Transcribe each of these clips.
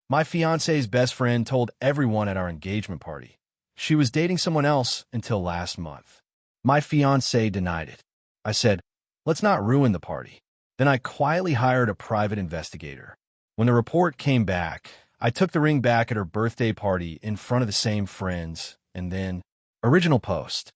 My fiance's best friend told everyone at our engagement party. She was dating someone else until last month. My fiancé denied it. I said, let's not ruin the party. Then I quietly hired a private investigator. When the report came back, I took the ring back at her birthday party in front of the same friends, and then, original post.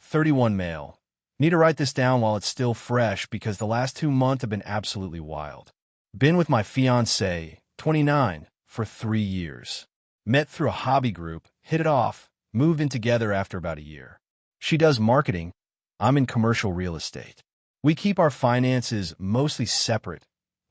31 male. Need to write this down while it's still fresh because the last 2 months have been absolutely wild. Been with my fiancé, 29, for 3 years. Met through a hobby group, hit it off, moved in together after about a year. She does marketing. I'm in commercial real estate. We keep our finances mostly separate.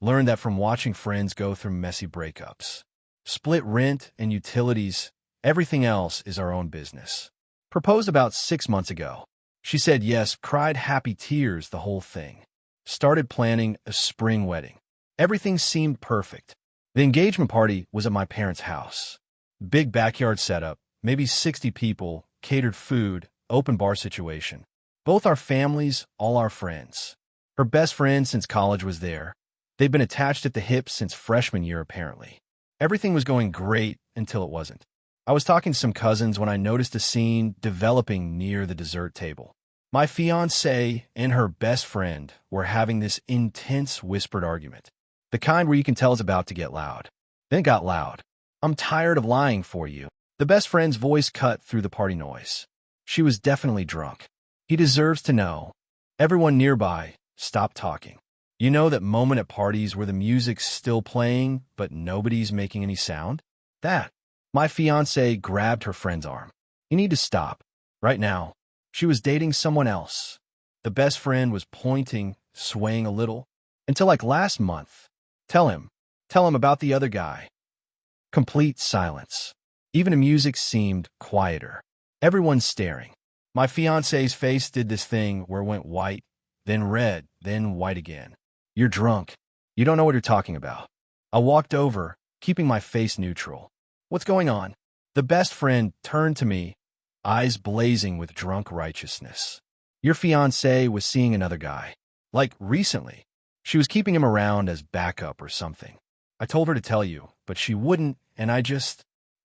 Learned that from watching friends go through messy breakups. Split rent and utilities. Everything else is our own business. Proposed about 6 months ago. She said yes, cried happy tears, the whole thing. Started planning a spring wedding. Everything seemed perfect. The engagement party was at my parents' house. Big backyard setup, maybe 60 people, catered food, open bar situation. Both our families, all our friends. Her best friend since college was there. They'd been attached at the hip since freshman year, apparently. Everything was going great until it wasn't. I was talking to some cousins when I noticed a scene developing near the dessert table. My fiancée and her best friend were having this intense whispered argument. The kind where you can tell it's about to get loud. Then it got loud. I'm tired of lying for you. The best friend's voice cut through the party noise. She was definitely drunk. He deserves to know. Everyone nearby, stop talking. You know that moment at parties where the music's still playing, but nobody's making any sound? That. My fiancée grabbed her friend's arm. You need to stop. Right now. She was dating someone else. The best friend was pointing, swaying a little. Until like last month. Tell him about the other guy. Complete silence. Even the music seemed quieter. Everyone staring. My fiancé's face did this thing where it went white, then red, then white again. You're drunk. You don't know what you're talking about. I walked over, keeping my face neutral. What's going on? The best friend turned to me, eyes blazing with drunk righteousness. Your fiancée was seeing another guy. Like, recently. She was keeping him around as backup or something. I told her to tell you, but she wouldn't, and I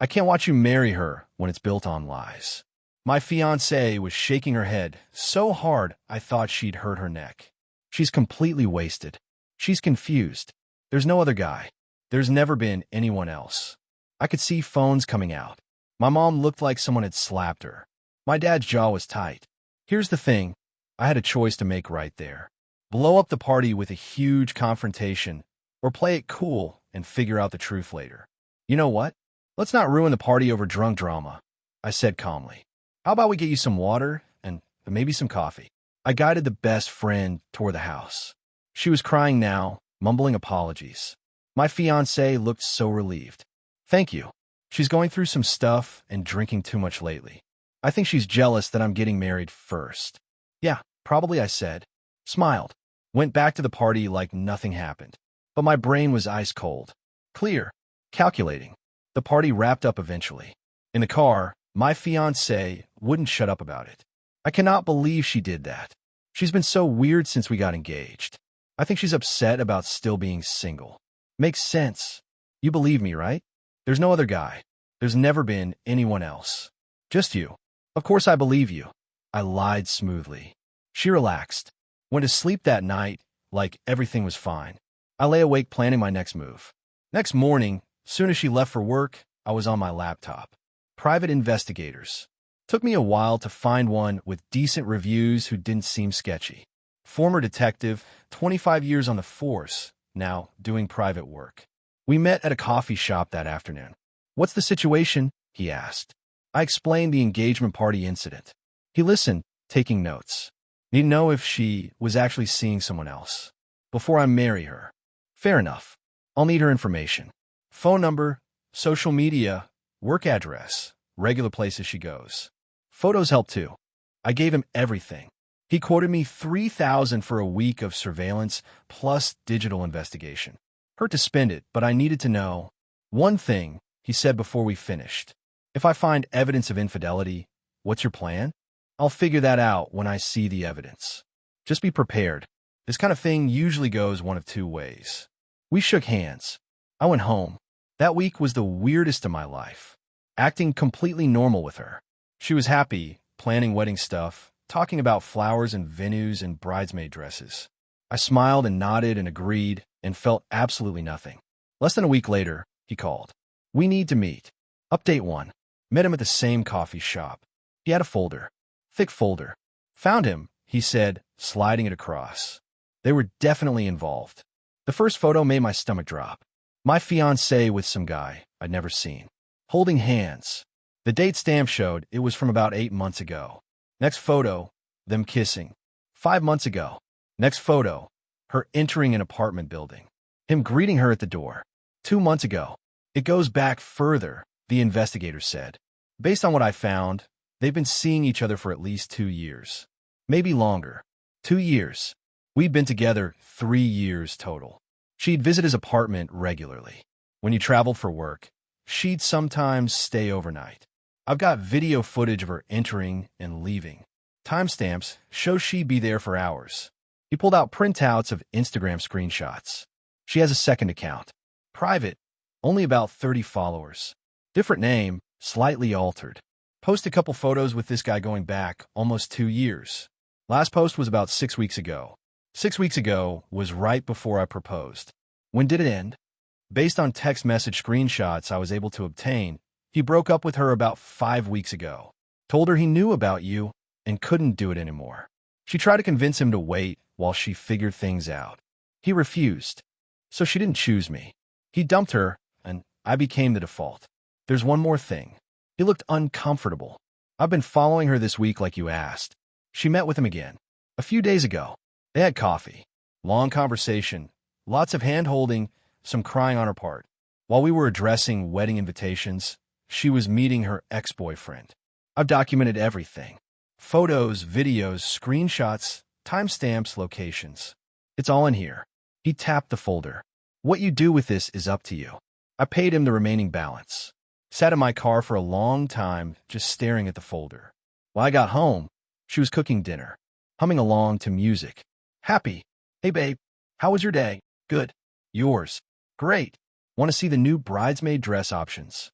can't watch you marry her when it's built on lies. My fiancée was shaking her head so hard I thought she'd hurt her neck. She's completely wasted. She's confused. There's no other guy. There's never been anyone else. I could see phones coming out. My mom looked like someone had slapped her. My dad's jaw was tight. Here's the thing. I had a choice to make right there. Blow up the party with a huge confrontation, or play it cool and figure out the truth later. You know what? Let's not ruin the party over drunk drama, I said calmly. How about we get you some water and maybe some coffee? I guided the best friend toward the house. She was crying now, mumbling apologies. My fiancé looked so relieved. Thank you. She's going through some stuff and drinking too much lately. I think she's jealous that I'm getting married first. Yeah, probably, I said. Smiled. Went back to the party like nothing happened. But my brain was ice cold. Clear. Calculating. The party wrapped up eventually. In the car, my fiancé wouldn't shut up about it. I cannot believe she did that. She's been so weird since we got engaged. I think she's upset about still being single. Makes sense. You believe me, right? There's no other guy. There's never been anyone else. Just you. Of course I believe you. I lied smoothly. She relaxed. Went to sleep that night like everything was fine. I lay awake planning my next move. Next morning, soon as she left for work, I was on my laptop. Private investigators. Took me a while to find one with decent reviews who didn't seem sketchy. Former detective, 25 years on the force, now doing private work. We met at a coffee shop that afternoon. What's the situation? He asked. I explained the engagement party incident. He listened, taking notes. Need to know if she was actually seeing someone else. Before I marry her. Fair enough. I'll need her information. Phone number, social media, work address, regular places she goes. Photos help too. I gave him everything. He quoted me $3,000 for a week of surveillance plus digital investigation. Hurt to spend it, but I needed to know. One thing, he said before we finished. If I find evidence of infidelity, what's your plan? I'll figure that out when I see the evidence. Just be prepared. This kind of thing usually goes one of two ways. We shook hands. I went home. That week was the weirdest of my life. Acting completely normal with her. She was happy, planning wedding stuff, talking about flowers and venues and bridesmaid dresses. I smiled and nodded and agreed and felt absolutely nothing. Less than a week later, he called. We need to meet. Update 1. Met him at the same coffee shop. He had a folder. Thick folder. Found him, he said, sliding it across. They were definitely involved. The first photo made my stomach drop. My fiancée with some guy I'd never seen. Holding hands. The date stamp showed it was from about 8 months ago. Next photo, them kissing. 5 months ago. Next photo, her entering an apartment building. Him greeting her at the door. 2 months ago. It goes back further, the investigator said. Based on what I found, they've been seeing each other for at least 2 years. Maybe longer. 2 years. We'd been together 3 years total. She'd visit his apartment regularly. When he traveled for work, she'd sometimes stay overnight. I've got video footage of her entering and leaving. Timestamps show she'd be there for hours. He pulled out printouts of Instagram screenshots. She has a second account. Private, only about 30 followers. Different name, slightly altered. Post a couple photos with this guy going back almost 2 years. Last post was about 6 weeks ago. 6 weeks ago was right before I proposed. When did it end? Based on text message screenshots I was able to obtain, he broke up with her about 5 weeks ago. Told her he knew about you and couldn't do it anymore. She tried to convince him to wait while she figured things out. He refused. So she didn't choose me. He dumped her, and I became the default. There's one more thing. He looked uncomfortable. I've been following her this week like you asked. She met with him again. A few days ago. They had coffee. Long conversation. Lots of hand-holding, some crying on her part. While we were addressing wedding invitations, she was meeting her ex-boyfriend. I've documented everything. Photos, videos, screenshots, timestamps, locations. It's all in here. He tapped the folder. What you do with this is up to you. I paid him the remaining balance. Sat in my car for a long time, just staring at the folder. While I got home, she was cooking dinner, humming along to music. Happy. Hey, babe. How was your day? Good. Yours. Great. Want to see the new bridesmaid dress options?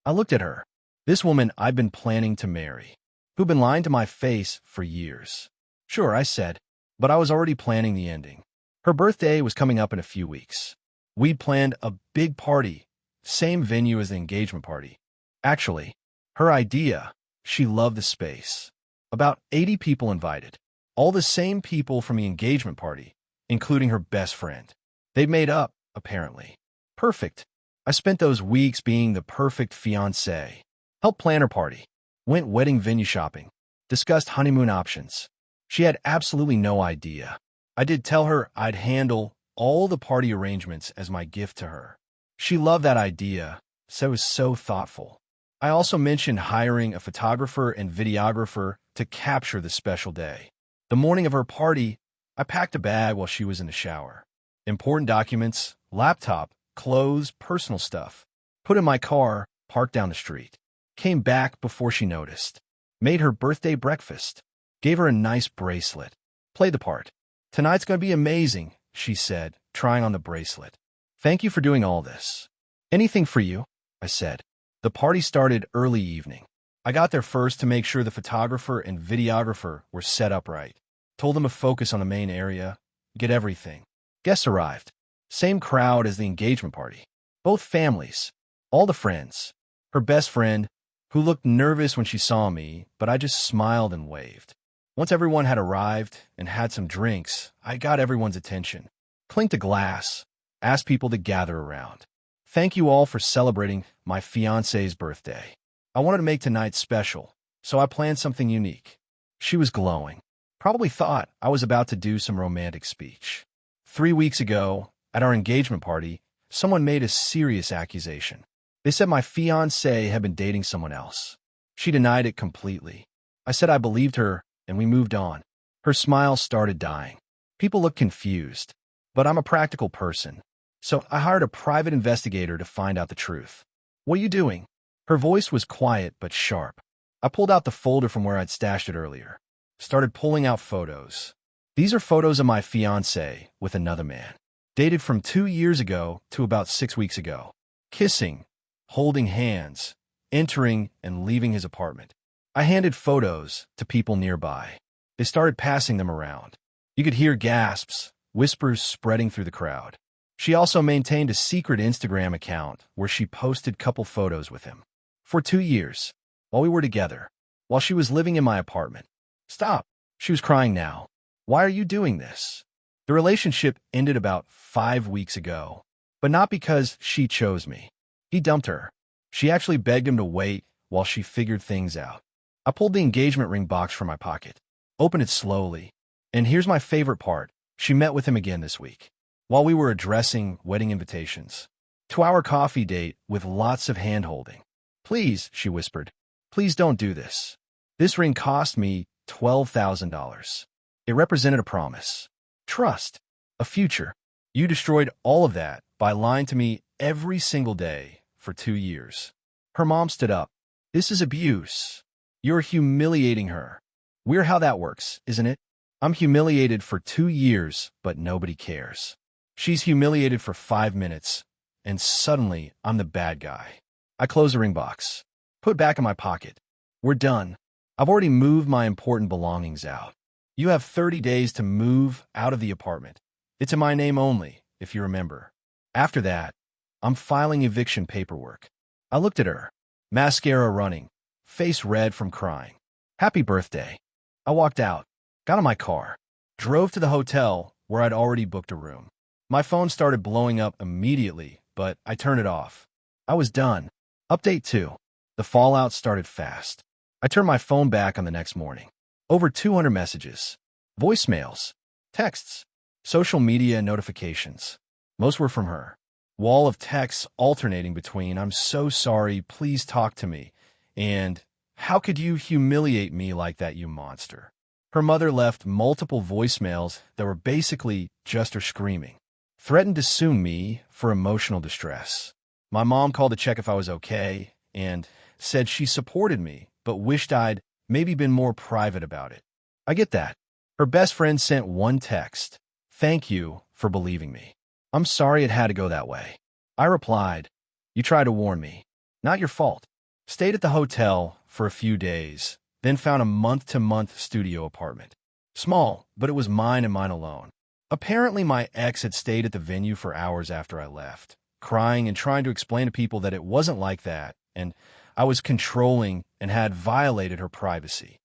I looked at her. This woman I've been planning to marry, who'd been lying to my face for years. Sure, I said, but I was already planning the ending. Her birthday was coming up in a few weeks. We'd planned a big party, same venue as the engagement party. Actually, her idea, she loved the space. About 80 people invited. All the same people from the engagement party, including her best friend. They'd made up, apparently. Perfect. I spent those weeks being the perfect fiancé. Helped plan her party. Went wedding venue shopping. Discussed honeymoon options. She had absolutely no idea. I did tell her I'd handle all the party arrangements as my gift to her. She loved that idea, so it was so thoughtful. I also mentioned hiring a photographer and videographer to capture the special day. The morning of her party, I packed a bag while she was in the shower. Important documents, laptop, clothes, personal stuff. Put in my car, parked down the street. Came back before she noticed. Made her birthday breakfast. Gave her a nice bracelet. Played the part. Tonight's going to be amazing, she said, trying on the bracelet. Thank you for doing all this. Anything for you, I said. The party started early evening. I got there first to make sure the photographer and videographer were set up right. Told them to focus on the main area, get everything. Guests arrived. Same crowd as the engagement party. Both families. All the friends. Her best friend, who looked nervous when she saw me, but I just smiled and waved. Once everyone had arrived and had some drinks, I got everyone's attention. Clinked a glass. Asked people to gather around. Thank you all for celebrating my fiancé's birthday. I wanted to make tonight special, so I planned something unique. She was glowing. Probably thought I was about to do some romantic speech. 3 weeks ago, at our engagement party, someone made a serious accusation. They said my fiancé had been dating someone else. She denied it completely. I said I believed her, and we moved on. Her smile started dying. People looked confused, but I'm a practical person, so I hired a private investigator to find out the truth. What are you doing? Her voice was quiet but sharp. I pulled out the folder from where I'd stashed it earlier. Started pulling out photos. These are photos of my fiancé with another man. Dated from 2 years ago to about 6 weeks ago. kissing, holding hands, entering and leaving his apartment. I handed photos to people nearby. They started passing them around. You could hear gasps, whispers spreading through the crowd. She also maintained a secret Instagram account where she posted couple photos with him. For 2 years, while we were together, while she was living in my apartment. Stop. She was crying now. Why are you doing this? The relationship ended about 5 weeks ago, but not because she chose me. He dumped her. She actually begged him to wait while she figured things out. I pulled the engagement ring box from my pocket, opened it slowly, and here's my favorite part. She met with him again this week, while we were addressing wedding invitations. 2-hour coffee date with lots of hand-holding. Please, she whispered, please don't do this. This ring cost me $12,000. It represented a promise, trust, a future. You destroyed all of that by lying to me every single day for 2 years. Her mom stood up. This is abuse. You're humiliating her. Weird how that works, isn't it? I'm humiliated for 2 years, but nobody cares. She's humiliated for 5 minutes, and suddenly I'm the bad guy. I close the ring box, put it back in my pocket. We're done. I've already moved my important belongings out. You have 30 days to move out of the apartment. It's in my name only, if you remember. After that, I'm filing eviction paperwork. I looked at her, mascara running, face red from crying. Happy birthday. I walked out, got in my car, drove to the hotel where I'd already booked a room. My phone started blowing up immediately, but I turned it off. I was done. Update 2. The fallout started fast. I turned my phone back on the next morning. Over 200 messages, voicemails, texts, social media notifications. Most were from her. Wall of texts alternating between, I'm so sorry, please talk to me, and how could you humiliate me like that, you monster? Her mother left multiple voicemails that were basically just her screaming. Threatened to sue me for emotional distress. My mom called to check if I was okay and said she supported me, but wished I'd maybe been more private about it. I get that. Her best friend sent one text. Thank you for believing me. I'm sorry it had to go that way. I replied, you tried to warn me. Not your fault. Stayed at the hotel for a few days, then found a month-to-month studio apartment. Small, but it was mine and mine alone. Apparently my ex had stayed at the venue for hours after I left, crying and trying to explain to people that it wasn't like that, and I was controlling and had violated her privacy.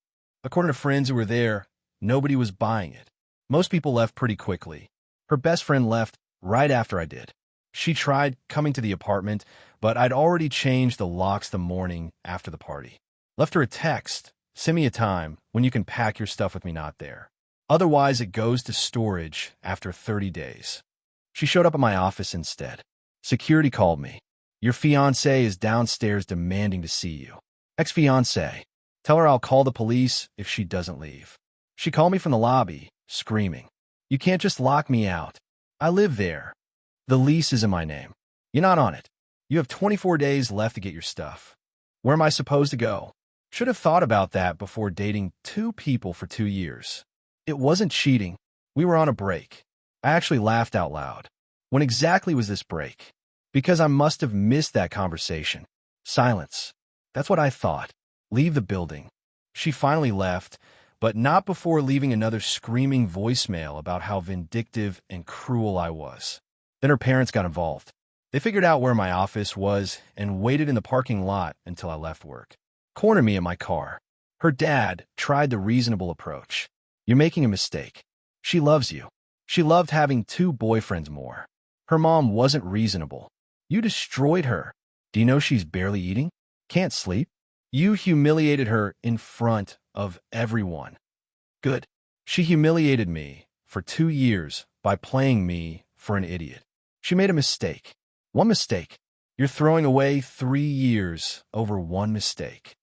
According to friends who were there, nobody was buying it. Most people left pretty quickly. Her best friend left right after I did. She tried coming to the apartment, but I'd already changed the locks the morning after the party. Left her a text, send me a time when you can pack your stuff with me not there. Otherwise, it goes to storage after 30 days. She showed up at my office instead. Security called me. Your fiancée is downstairs demanding to see you. Ex-fiancée. Tell her I'll call the police if she doesn't leave. She called me from the lobby, screaming. You can't just lock me out. I live there. The lease is in my name. You're not on it. You have 24 days left to get your stuff. Where am I supposed to go? Should have thought about that before dating 2 people for 2 years. It wasn't cheating. We were on a break. I actually laughed out loud. When exactly was this break? Because I must have missed that conversation. Silence. That's what I thought. Leave the building. She finally left, but not before leaving another screaming voicemail about how vindictive and cruel I was. Then her parents got involved. They figured out where my office was and waited in the parking lot until I left work. Cornered me in my car. Her dad tried the reasonable approach. You're making a mistake. She loves you. She loved having 2 boyfriends more. Her mom wasn't reasonable. You destroyed her. Do you know she's barely eating? Can't sleep? You humiliated her in front of everyone. Good. She humiliated me for 2 years by playing me for an idiot. She made a mistake. One mistake. You're throwing away 3 years over one mistake.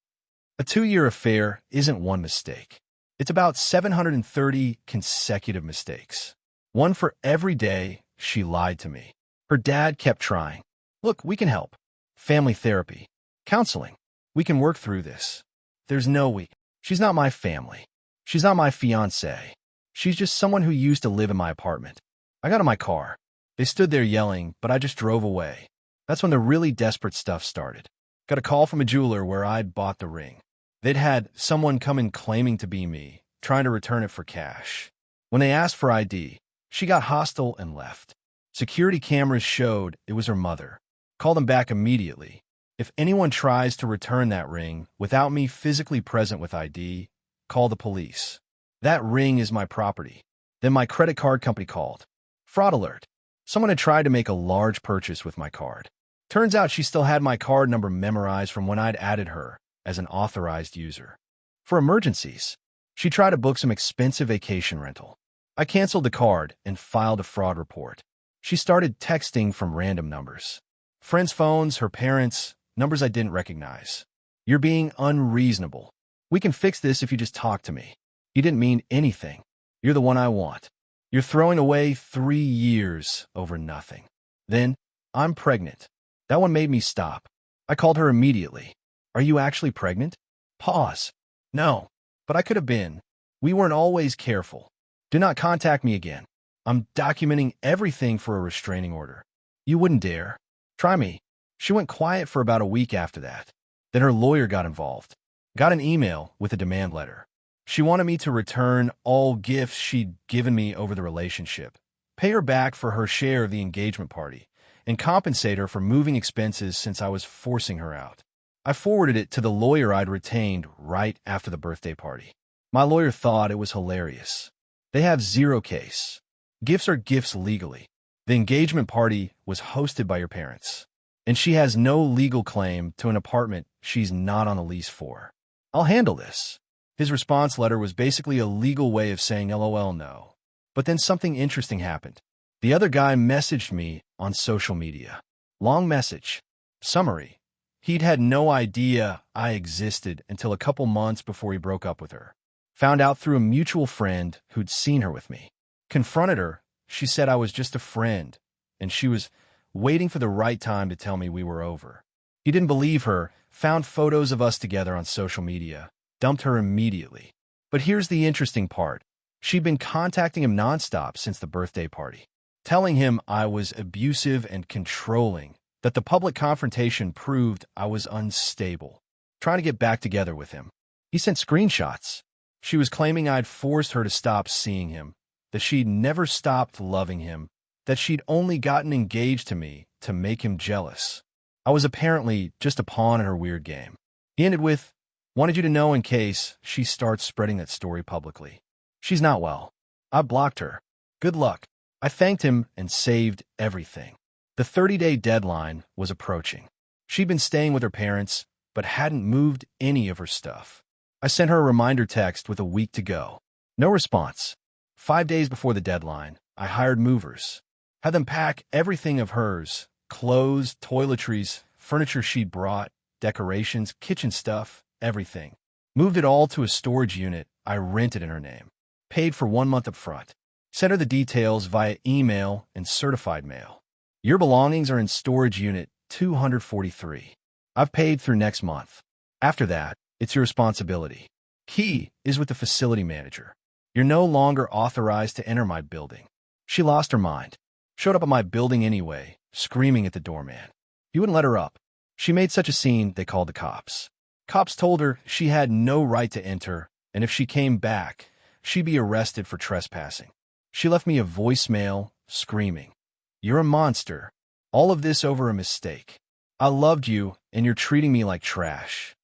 A 2-year affair isn't one mistake. It's about 730 consecutive mistakes. One for every day she lied to me. Her dad kept trying. Look, we can help. Family therapy. Counseling. We can work through this. There's no we. She's not my family. She's not my fiancée. She's just someone who used to live in my apartment. I got in my car. They stood there yelling, but I just drove away. That's when the really desperate stuff started. Got a call from a jeweler where I'd bought the ring. They'd had someone come in claiming to be me, trying to return it for cash. When they asked for ID, she got hostile and left. Security cameras showed it was her mother. Call them back immediately. If anyone tries to return that ring without me physically present with ID, call the police. That ring is my property. Then my credit card company called. Fraud alert. Someone had tried to make a large purchase with my card. Turns out she still had my card number memorized from when I'd added her as an authorized user. For emergencies, she tried to book some expensive vacation rental. I canceled the card and filed a fraud report. She started texting from random numbers. Friends' phones, her parents, numbers I didn't recognize. You're being unreasonable. We can fix this if you just talk to me. You didn't mean anything. You're the one I want. You're throwing away 3 years over nothing. Then, I'm pregnant. That one made me stop. I called her immediately. Are you actually pregnant? Pause. No, but I could have been. We weren't always careful. Do not contact me again. I'm documenting everything for a restraining order. You wouldn't dare. Try me. She went quiet for about a week after that. Then her lawyer got involved. Got an email with a demand letter. She wanted me to return all gifts she'd given me over the relationship, pay her back for her share of the engagement party, and compensate her for moving expenses since I was forcing her out. I forwarded it to the lawyer I'd retained right after the birthday party. My lawyer thought it was hilarious. They have zero case. Gifts are gifts legally. The engagement party was hosted by your parents, and she has no legal claim to an apartment she's not on a lease for. I'll handle this. His response letter was basically a legal way of saying LOL no. But then something interesting happened. The other guy messaged me on social media. Long message. Summary. He'd had no idea I existed until a couple months before he broke up with her. Found out through a mutual friend who'd seen her with me. Confronted her. She said I was just a friend, and she was waiting for the right time to tell me we were over. He didn't believe her, found photos of us together on social media, dumped her immediately. But here's the interesting part. She'd been contacting him nonstop since the birthday party, telling him I was abusive and controlling, that the public confrontation proved I was unstable, trying to get back together with him. He sent screenshots. She was claiming I'd forced her to stop seeing him, that she'd never stopped loving him, that she'd only gotten engaged to me to make him jealous. I was apparently just a pawn in her weird game. He ended with, wanted you to know in case she starts spreading that story publicly. She's not well. I blocked her. Good luck. I thanked him and saved everything. The 30-day deadline was approaching. She'd been staying with her parents, but hadn't moved any of her stuff. I sent her a reminder text with a week to go. No response. 5 days before the deadline, I hired movers. Had them pack everything of hers, clothes, toiletries, furniture she'd brought, decorations, kitchen stuff, everything. Moved it all to a storage unit I rented in her name. Paid for 1 month up front. Sent her the details via email and certified mail. Your belongings are in storage unit 243. I've paid through next month. After that, it's your responsibility. Key is with the facility manager. You're no longer authorized to enter my building. She lost her mind. Showed up at my building anyway, screaming at the doorman. He wouldn't let her up. She made such a scene, they called the cops. Cops told her she had no right to enter, and if she came back, she'd be arrested for trespassing. She left me a voicemail, screaming, "You're a monster. All of this over a mistake. I loved you, and you're treating me like trash."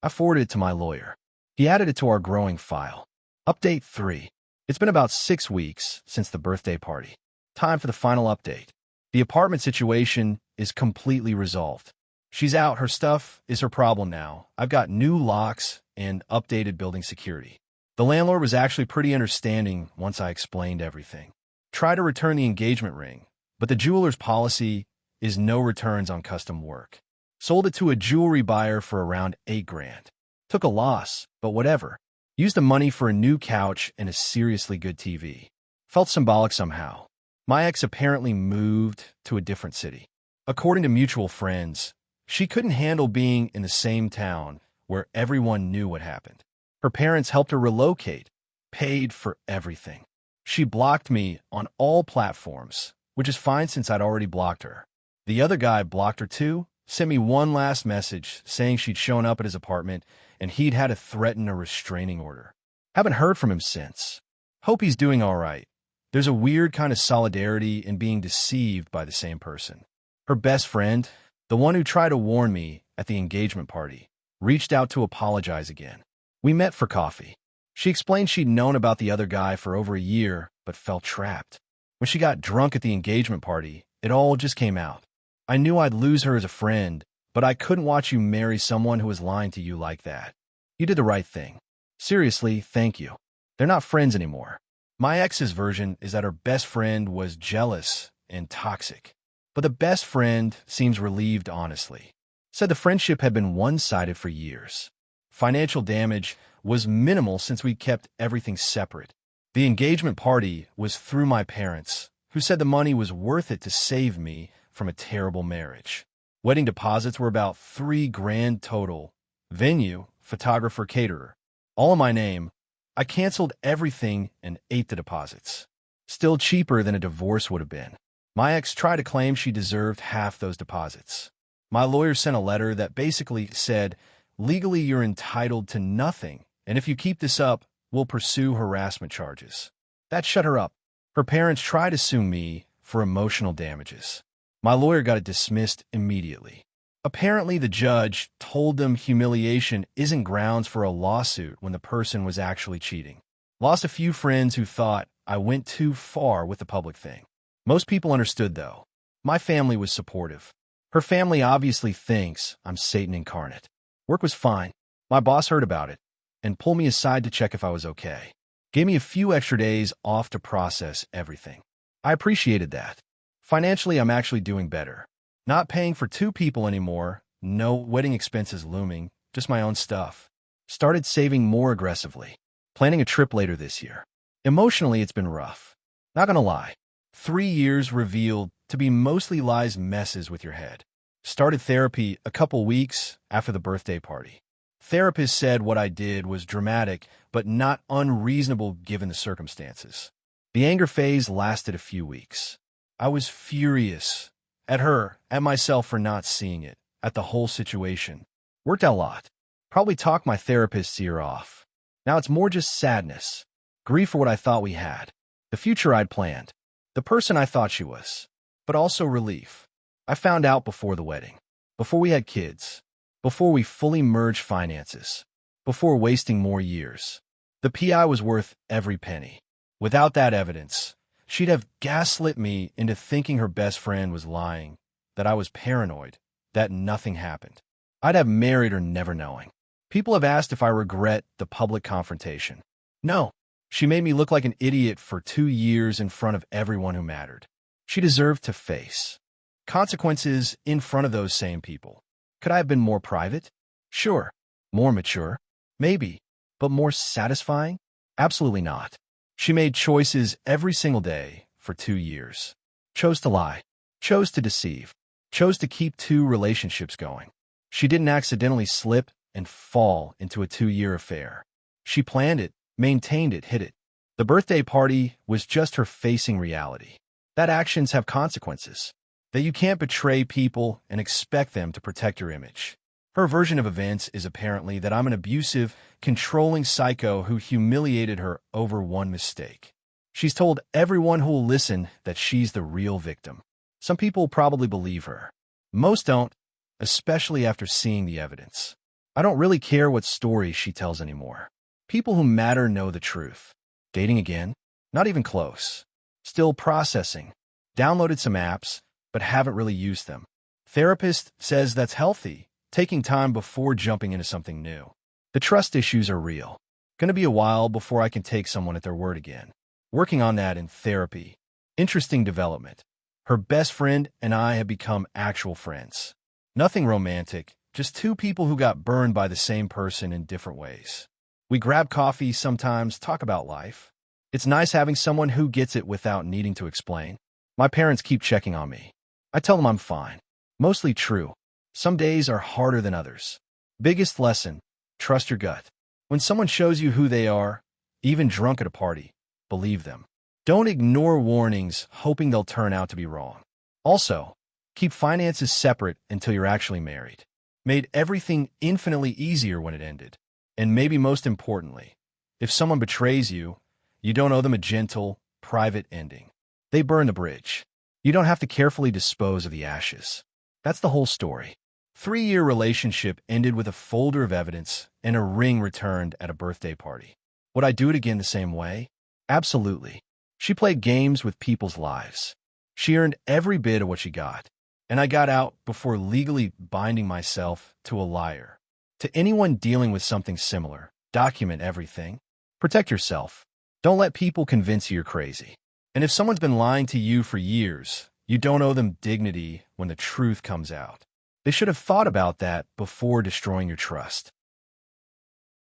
I forwarded it to my lawyer. He added it to our growing file. Update 3. It's been about 6 weeks since the birthday party. Time for the final update. The apartment situation is completely resolved. She's out. Her stuff is her problem now. I've got new locks and updated building security. The landlord was actually pretty understanding once I explained everything. Tried to return the engagement ring, but the jeweler's policy is no returns on custom work. Sold it to a jewelry buyer for around $8,000. Took a loss, but whatever. Used the money for a new couch and a seriously good TV. Felt symbolic somehow. My ex apparently moved to a different city. According to mutual friends, she couldn't handle being in the same town where everyone knew what happened. Her parents helped her relocate, paid for everything. She blocked me on all platforms, which is fine since I'd already blocked her. The other guy blocked her too, sent me one last message saying she'd shown up at his apartment and he'd had to threaten a restraining order. Haven't heard from him since. Hope he's doing all right. There's a weird kind of solidarity in being deceived by the same person. Her best friend, the one who tried to warn me at the engagement party, reached out to apologize again. We met for coffee. She explained she'd known about the other guy for over a year, but felt trapped. When she got drunk at the engagement party, it all just came out. I knew I'd lose her as a friend, but I couldn't watch you marry someone who was lying to you like that. You did the right thing. Seriously, thank you. They're not friends anymore. My ex's version is that her best friend was jealous and toxic. But the best friend seems relieved honestly. Said the friendship had been one-sided for years. Financial damage was minimal since we kept everything separate. The engagement party was through my parents, who said the money was worth it to save me from a terrible marriage. Wedding deposits were about $3,000 total. Venue, photographer, caterer. All in my name. I canceled everything and ate the deposits. Still cheaper than a divorce would have been. My ex tried to claim she deserved half those deposits. My lawyer sent a letter that basically said, legally you're entitled to nothing, and if you keep this up, we'll pursue harassment charges. That shut her up. Her parents tried to sue me for emotional damages. My lawyer got it dismissed immediately. Apparently, the judge told them humiliation isn't grounds for a lawsuit when the person was actually cheating. Lost a few friends who thought I went too far with the public thing. Most people understood, though. My family was supportive. Her family obviously thinks I'm Satan incarnate. Work was fine. My boss heard about it and pulled me aside to check if I was okay. Gave me a few extra days off to process everything. I appreciated that. Financially, I'm actually doing better. Not paying for two people anymore, no wedding expenses looming, just my own stuff. Started saving more aggressively. Planning a trip later this year. Emotionally, it's been rough. Not gonna lie. 3 years revealed to be mostly lies messes with your head. Started therapy a couple weeks after the birthday party. Therapist said what I did was dramatic, but not unreasonable given the circumstances. The anger phase lasted a few weeks. I was furious at her, at myself for not seeing it, at the whole situation. Worked out a lot. Probably talked my therapist's ear off. Now it's more just sadness. Grief for what I thought we had. The future I'd planned. The person I thought she was. But also relief. I found out before the wedding. Before we had kids. Before we fully merged finances. Before wasting more years. The PI was worth every penny. Without that evidence, she'd have gaslit me into thinking her best friend was lying, that I was paranoid, that nothing happened. I'd have married her never knowing. People have asked if I regret the public confrontation. No. She made me look like an idiot for 2 years in front of everyone who mattered. She deserved to face consequences in front of those same people. Could I have been more private? Sure. More mature? Maybe. But more satisfying? Absolutely not. She made choices every single day for 2 years. Chose to lie. Chose to deceive. Chose to keep 2 relationships going. She didn't accidentally slip and fall into a 2-year affair. She planned it, maintained it, hid it. The birthday party was just her facing reality. That actions have consequences. That you can't betray people and expect them to protect your image. Her version of events is apparently that I'm an abusive, controlling psycho who humiliated her over one mistake. She's told everyone who will listen that she's the real victim. Some people probably believe her. Most don't, especially after seeing the evidence. I don't really care what story she tells anymore. People who matter know the truth. Dating again? Not even close. Still processing. Downloaded some apps, but haven't really used them. Therapist says that's healthy. Taking time before jumping into something new. The trust issues are real. Gonna be a while before I can take someone at their word again. Working on that in therapy. Interesting development. Her best friend and I have become actual friends. Nothing romantic, just 2 people who got burned by the same person in different ways. We grab coffee sometimes, talk about life. It's nice having someone who gets it without needing to explain. My parents keep checking on me. I tell them I'm fine. Mostly true. Some days are harder than others. Biggest lesson, trust your gut. When someone shows you who they are, even drunk at a party, believe them. Don't ignore warnings hoping they'll turn out to be wrong. Also, Keep finances separate until you're actually married. Made everything infinitely easier when it ended. And maybe most importantly, if someone betrays you, you don't owe them a gentle, private ending. They burn the bridge. You don't have to carefully dispose of the ashes. That's the whole story. 3-year relationship ended with a folder of evidence and a ring returned at a birthday party. Would I do it again the same way? Absolutely. She played games with people's lives. She earned every bit of what she got. And I got out before legally binding myself to a liar. To anyone dealing with something similar, document everything. Protect yourself. Don't let people convince you you're crazy. And if someone's been lying to you for years, you don't owe them dignity when the truth comes out. They should have thought about that before destroying your trust.